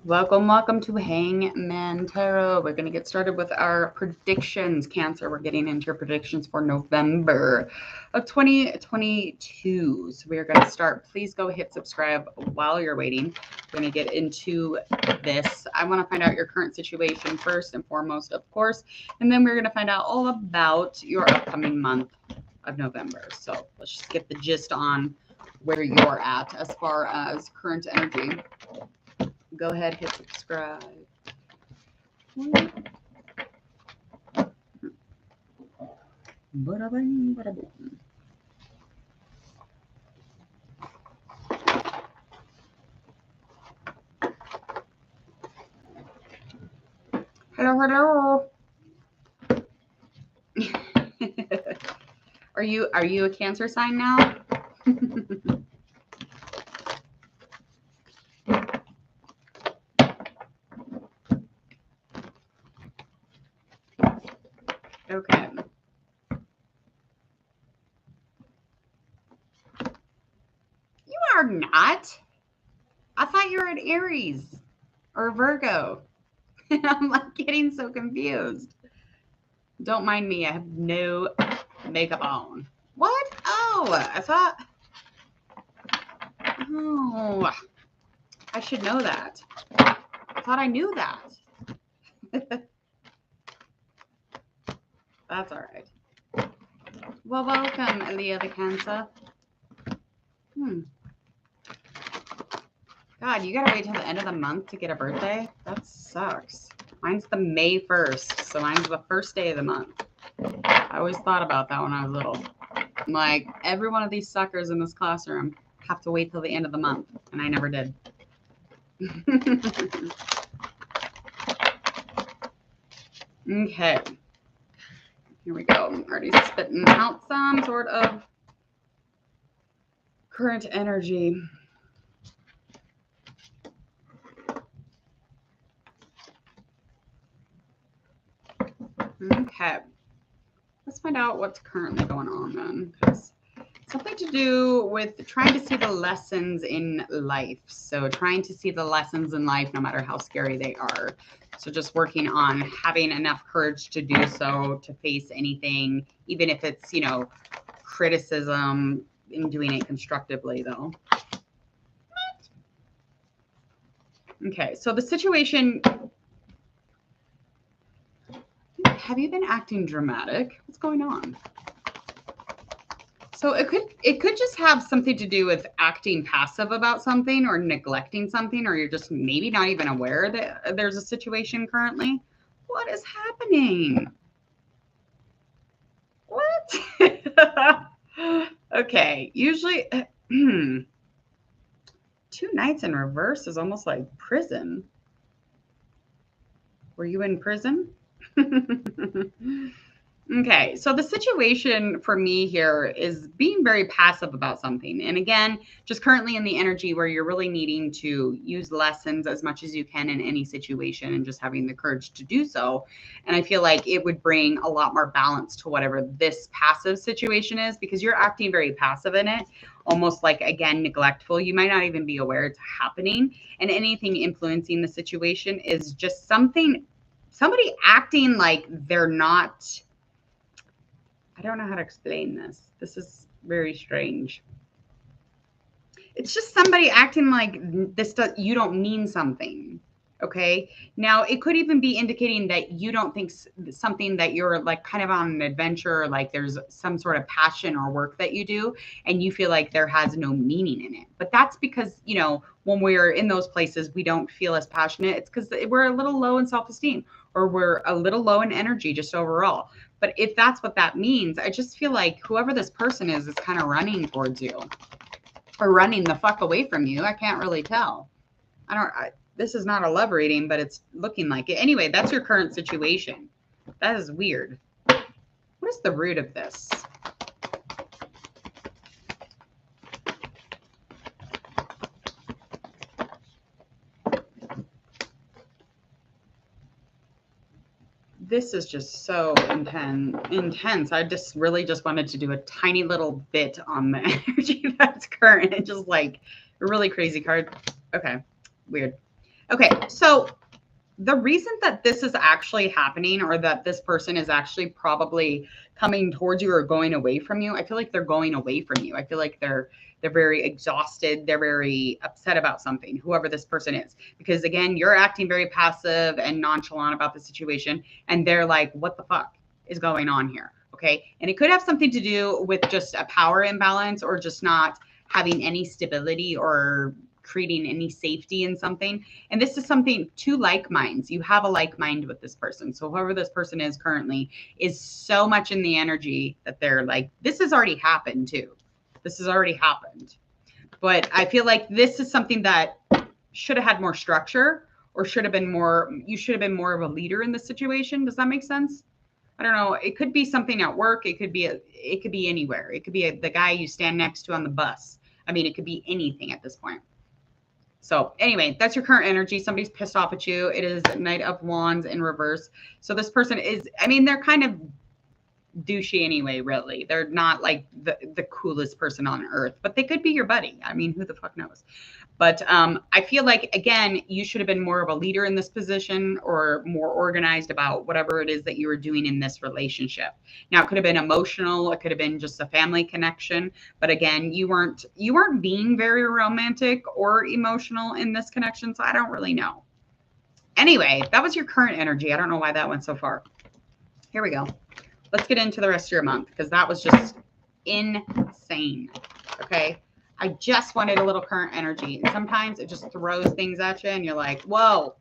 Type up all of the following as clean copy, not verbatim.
Welcome to Hangman Tarot. We're going to get started with our predictions. Cancer, we're getting into your predictions for November of 2022. So we're going to start. Please go hit subscribe while you're waiting. We're going to get into this. I want to find out your current situation first and foremost, of course. And then we're going to find out all about your upcoming month of November. So let's just get the gist on where you're at as far as current energy. Go ahead, hit subscribe. Bada bing, bada boom. Hello. Are you a Cancer sign now? Okay. You are not. I thought you were an Aries or a Virgo. I'm like getting so confused. Don't mind me. I have no makeup on. What? Oh, I thought. Oh, I should know that. I thought I knew that. That's all right. Well, welcome, Leah the Cancer. God, you gotta wait till the end of the month to get a birthday? That sucks. Mine's the May 1st, so mine's the first day of the month. I always thought about that when I was little. I'm like, every one of these suckers in this classroom have to wait till the end of the month, and I never did. Okay. Here we go. I'm already spitting out some sort of current energy. Okay. Let's find out what's currently going on then. Because something to do with trying to see the lessons in life. So trying to see the lessons in life no matter how scary they are. So just working on having enough courage to do so, to face anything, even if it's, you know, criticism, and doing it constructively though. Okay, so the situation, have you been acting dramatic? What's going on? So it could just have something to do with acting passive about something or neglecting something, or you're just maybe not even aware that there's a situation currently. What is happening? What? Okay, usually 2 nights in reverse is almost like prison. Were you in prison? Okay, so the situation for me here is being very passive about something. And again, just currently in the energy where you're really needing to use lessons as much as you can in any situation and just having the courage to do so. And I feel like it would bring a lot more balance to whatever this passive situation is, because you're acting very passive in it, almost like, again, neglectful. You might not even be aware it's happening. And anything influencing the situation is just somebody acting like they're not. I don't know how to explain this. This is very strange. It's just somebody acting like you don't mean something. Okay. Now it could even be indicating that you don't think something that you're like kind of on an adventure, like there's some sort of passion or work that you do and you feel like there has no meaning in it. But that's because, you know, when we're in those places, we don't feel as passionate. It's because we're a little low in self-esteem or we're a little low in energy just overall. But if that's what that means, I just feel like whoever this person is kind of running towards you or running the fuck away from you. I can't really tell. This is not a love reading, but it's looking like it. Anyway, that's your current situation. That is weird. What is the root of this? This is just so intense. I just really just wanted to do a tiny little bit on the energy that's current. It's just like a really crazy card. Okay, weird. Okay, so the reason that this is actually happening, or that this person is actually probably coming towards you or going away from you, I feel like they're going away from you. I feel like they're very exhausted. They're very upset about something, whoever this person is. Because again, you're acting very passive and nonchalant about the situation. And they're like, what the fuck is going on here? Okay. And it could have something to do with just a power imbalance, or just not having any stability or creating any safety in something. And this is something, two like minds. You have a like mind with this person. So whoever this person is currently is so much in the energy that they're like, this has already happened too. This has already happened. But I feel like this is something that should have had more structure, or should have been more, you should have been more of a leader in the situation. Does that make sense? I don't know. It could be something at work. It could be anywhere. It could be the guy you stand next to on the bus. I mean, it could be anything at this point. So anyway, that's your current energy. Somebody's pissed off at you. It is Knight of Wands in reverse. So this person is, I mean, they're kind of douchey anyway, really. They're not like the coolest person on earth, but they could be your buddy. I mean, who the fuck knows? But I feel like, again, you should have been more of a leader in this position, or more organized about whatever it is that you were doing in this relationship. Now, it could have been emotional. It could have been just a family connection. But again, you weren't being very romantic or emotional in this connection. So I don't really know. Anyway, that was your current energy. I don't know why that went so far. Here we go. Let's get into the rest of your month, because that was just insane. Okay. I just wanted a little current energy. And sometimes it just throws things at you and you're like, whoa.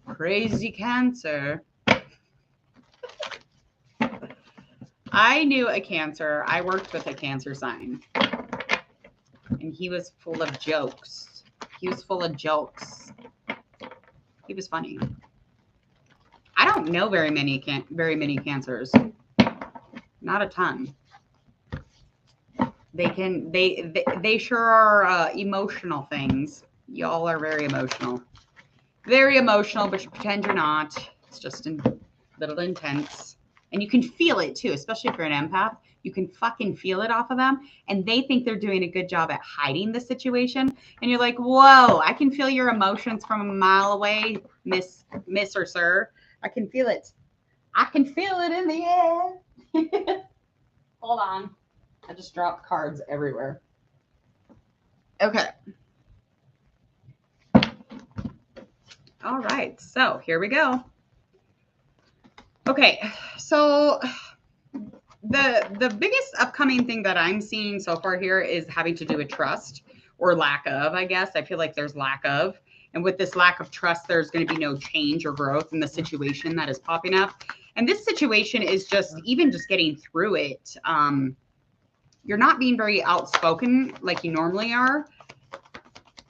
Crazy Cancer. I knew a Cancer. I worked with a Cancer sign. And he was full of jokes. He was full of jokes. He was funny. I don't know very many Cancers. Not a ton. They sure are emotional things. Y'all are very emotional. Very emotional, but you pretend you're not. It's just a little intense. And you can feel it too, especially if you're an empath. You can fucking feel it off of them. And they think they're doing a good job at hiding the situation. And you're like, whoa, I can feel your emotions from a mile away, miss or sir. I can feel it. I can feel it in the air. Hold on. I just dropped cards everywhere. Okay. All right. So here we go. Okay. So the biggest upcoming thing that I'm seeing so far here is having to do with trust, or lack of, I guess. I feel like there's lack of. And with this lack of trust, there's going to be no change or growth in the situation that is popping up. And this situation is just, even just getting through it. You're not being very outspoken like you normally are.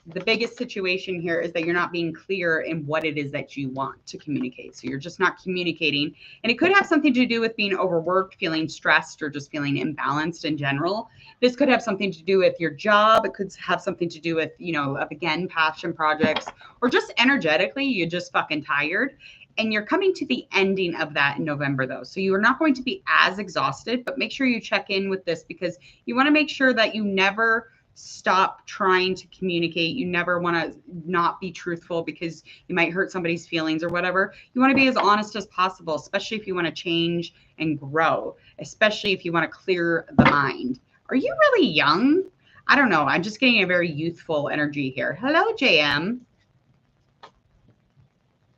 The biggest situation here is that you're not being clear in what it is that you want to communicate. So you're just not communicating. And it could have something to do with being overworked, feeling stressed, or just feeling imbalanced in general. This could have something to do with your job. It could have something to do with, again, passion projects, or just energetically, you're just fucking tired. And you're coming to the ending of that in November, though. So you are not going to be as exhausted, but make sure you check in with this, because you want to make sure that you never stop trying to communicate. You never want to not be truthful, because you might hurt somebody's feelings or whatever. You want to be as honest as possible, especially if you want to change and grow, especially if you want to clear the mind. Are you really young? I don't know. I'm just getting a very youthful energy here. Hello, JM.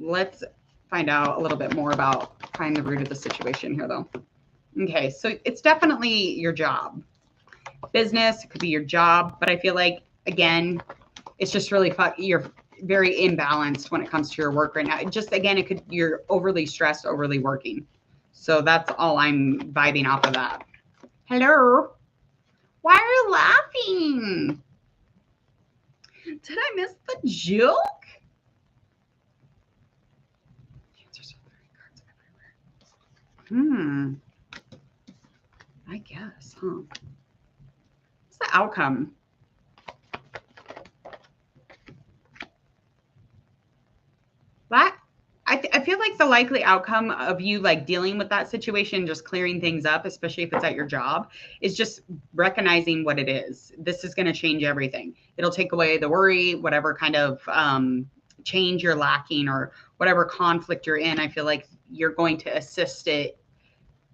Let's find out a little bit more about finding the root of the situation here, though. Okay, so it's definitely your job. Business, it could be your job, but I feel like, again, it's just really you're very imbalanced when it comes to your work right now. Just, again, you're overly stressed, overly working. So that's all I'm vibing off of that. Hello? Why are you laughing? Did I miss the joke? I guess, huh? What's the outcome? I feel like the likely outcome of you like dealing with that situation, just clearing things up, especially if it's at your job, is just recognizing what it is. This is going to change everything. It'll take away the worry, whatever kind of change you're lacking or whatever conflict you're in. I feel like you're going to assist it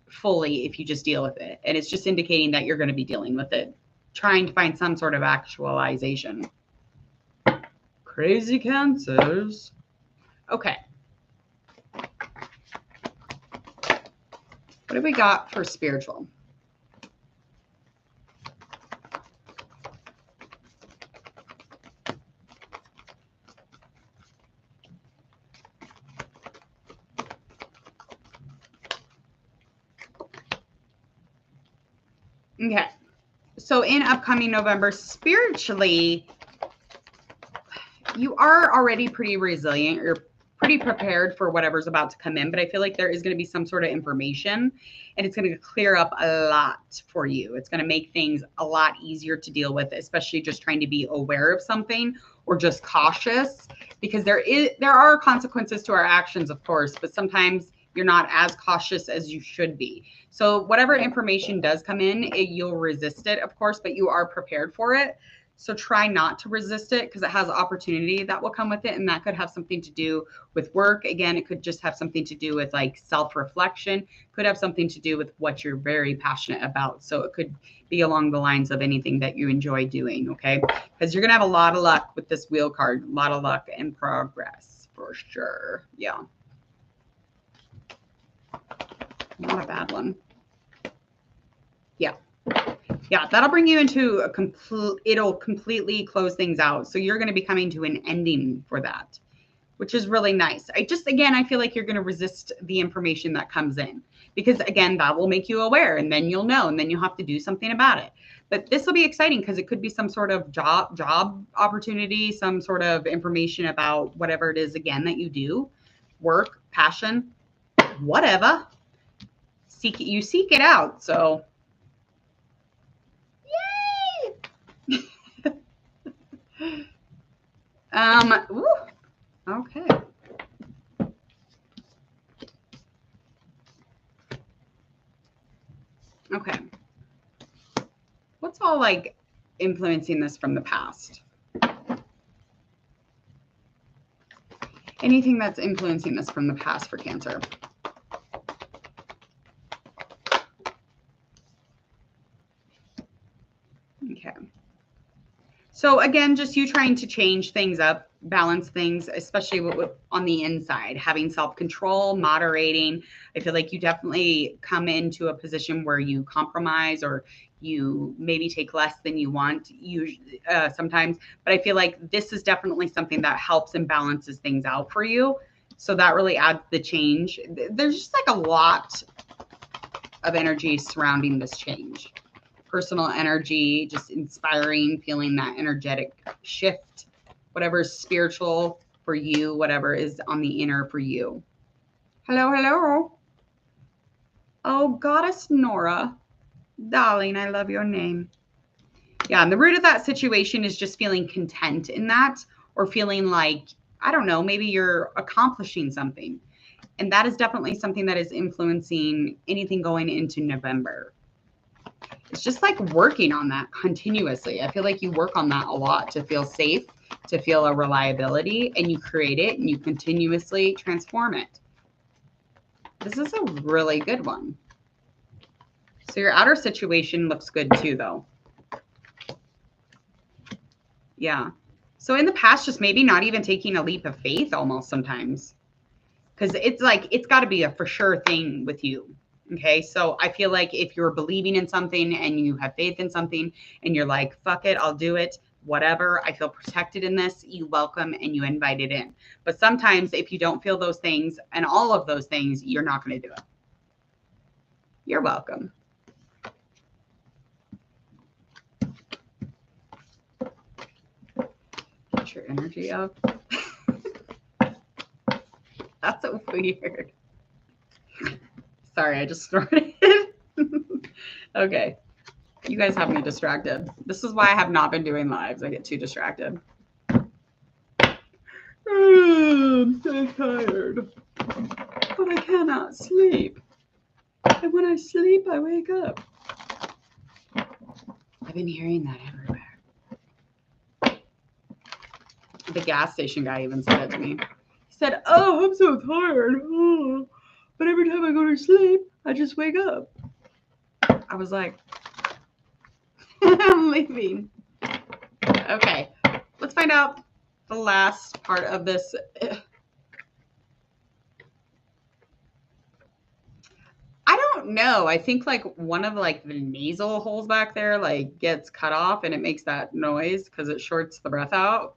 fully if you just deal with it. And it's just indicating that you're going to be dealing with it, trying to find some sort of actualization. Crazy Cancers. Okay. What do we got for spiritual? Okay. So in upcoming November, spiritually, you are already pretty resilient. You're pretty prepared for whatever's about to come in, but I feel like there is going to be some sort of information and it's going to clear up a lot for you. It's going to make things a lot easier to deal with, especially just trying to be aware of something or just cautious, because there are consequences to our actions, of course, but sometimes you're not as cautious as you should be. So whatever information does come in, you'll resist it, of course, but you are prepared for it. So try not to resist it because it has opportunity that will come with it. And that could have something to do with work. Again, it could just have something to do with like self-reflection, could have something to do with what you're very passionate about. So it could be along the lines of anything that you enjoy doing, okay? Because you're going to have a lot of luck with this wheel card, a lot of luck and progress for sure. Yeah. Not a bad one. Yeah. Yeah, that'll bring you into a it'll completely close things out. So you're going to be coming to an ending for that, which is really nice. Again, I feel like you're going to resist the information that comes in because again, that will make you aware and then you'll know, and then you'll have to do something about it. But this will be exciting because it could be some sort of job opportunity, some sort of information about whatever it is, again, that you do, work, passion, whatever. You seek it out. So ooh, okay. Okay. What's all like influencing this from the past? Anything that's influencing this from the past for Cancer? Okay. So again, just you trying to change things up, balance things, especially on the inside, having self-control, moderating. I feel like you definitely come into a position where you compromise or you maybe take less than you want sometimes. But I feel like this is definitely something that helps and balances things out for you. So that really adds the change. There's just like a lot of energy surrounding this change. Personal energy, just inspiring, feeling that energetic shift, whatever's spiritual for you, whatever is on the inner for you. Hello, hello. Oh, Goddess Nora. Darling, I love your name. Yeah, and the root of that situation is just feeling content in that or feeling like, I don't know, maybe you're accomplishing something. And that is definitely something that is influencing anything going into November. It's just like working on that continuously. I feel like you work on that a lot to feel safe, to feel a reliability, and you create it and you continuously transform it. This is a really good one. So your outer situation looks good too, though. Yeah. So in the past, just maybe not even taking a leap of faith almost sometimes. Because it's like, it's got to be a for sure thing with you. Okay, so I feel like if you're believing in something and you have faith in something and you're like, fuck it, I'll do it, whatever, I feel protected in this, you welcome and you invite it in. But sometimes if you don't feel those things and all of those things, you're not going to do it. You're welcome. Get your energy up. That's so weird. Sorry, I just snorted. Okay. You guys have me distracted. This is why I have not been doing lives. I get too distracted. I'm so tired. But I cannot sleep. And when I sleep, I wake up. I've been hearing that everywhere. The gas station guy even said it to me. He said, "Oh, I'm so tired. Oh, but every time I go to sleep, I just wake up." I was like, I'm leaving. Okay, let's find out the last part of this. I don't know. I think like one of like the nasal holes back there like gets cut off and it makes that noise because it shorts the breath out.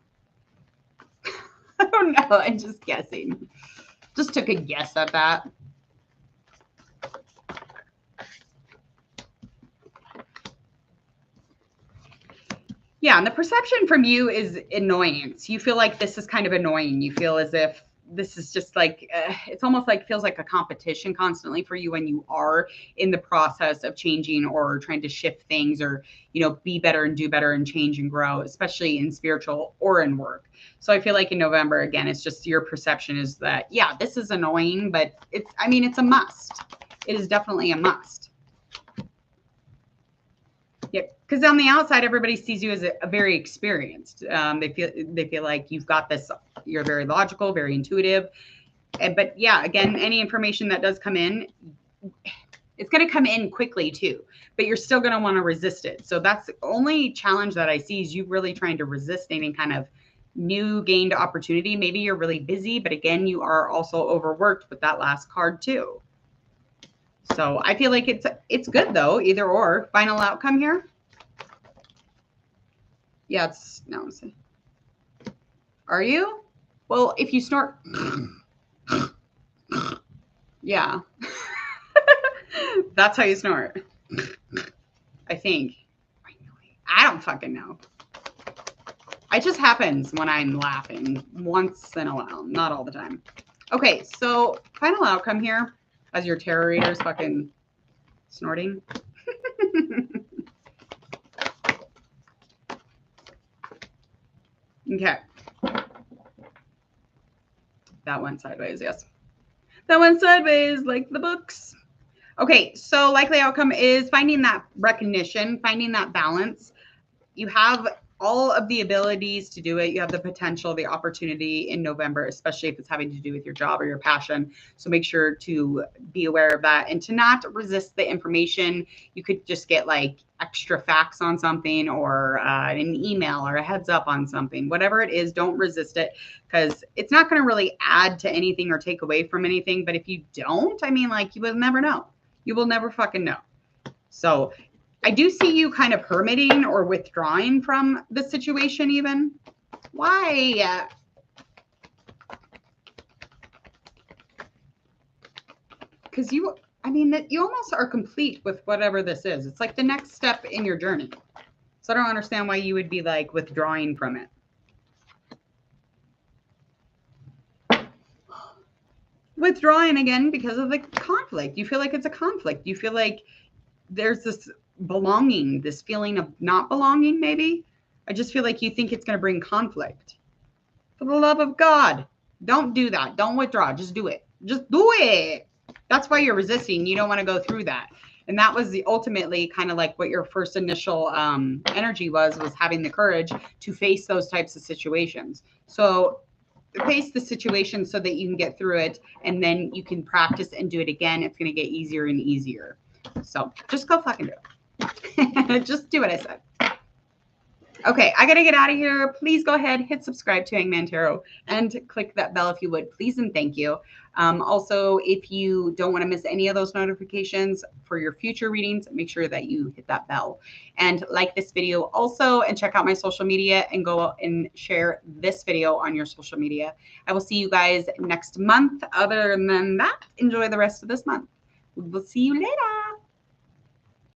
I don't know. I'm just guessing. Just took a guess at that. Yeah, and the perception from you is annoyance. You feel like this is kind of annoying. You feel as if this is just like, it's almost like feels like a competition constantly for you when you are in the process of changing or trying to shift things or, you know, be better and do better and change and grow, especially in spiritual or in work. So I feel like in November, again, it's just your perception is that, yeah, this is annoying, but it's, I mean, it's a must. It is definitely a must. Yep, because on the outside, everybody sees you as a very experienced. They feel like you've got this. You're very logical, very intuitive. But yeah, again, any information that does come in, it's going to come in quickly too. But you're still going to want to resist it. So that's the only challenge that I see is you really trying to resist any kind of new gained opportunity. Maybe you're really busy, but again, you are also overworked with that last card too. So I feel like it's good though, either or. Final outcome here. Yeah, it's no. Are you? Well, if you snort, yeah, that's how you snort. I think. I don't fucking know. It just happens when I'm laughing once in a while, not all the time. Okay, so final outcome here. As your tarot reader is fucking snorting. Okay. That went sideways, yes. That went sideways like the books. Okay, so likely outcome is finding that recognition, finding that balance. You have all of the abilities to do it. You have the potential, the opportunity in November, especially if it's having to do with your job or your passion. So make sure to be aware of that and to not resist the information. You could just get like extra facts on something or an email or a heads up on something. Whatever it is, don't resist it because it's not going to really add to anything or take away from anything. But if you don't, I mean, like you will never know. You will never fucking know. So I do see you kind of hermiting or withdrawing from the situation even. Why? Because you, I mean, that you almost are complete with whatever this is. It's like the next step in your journey. So I don't understand why you would be like withdrawing from it. Withdrawing again because of the conflict. You feel like it's a conflict. You feel like there's this belonging, this feeling of not belonging, maybe. I just feel like you think it's going to bring conflict. For the love of God, don't do that. Don't withdraw. Just do it. Just do it. That's why you're resisting. You don't want to go through that. And that was the ultimately kind of like what your first initial energy was having the courage to face those types of situations. So face the situation so that you can get through it and then you can practice and do it again. It's going to get easier and easier. So just go fucking do it. Just do what I said. Okay, I gotta get out of here. Please go ahead, hit subscribe to Hangman Tarot and click that bell if you would, please and thank you. Also, if you don't want to miss any of those notifications for your future readings, make sure that you hit that bell and like this video also and check out my social media and go and share this video on your social media. I will see you guys next month. Other than that, enjoy the rest of this month. We'll see you later.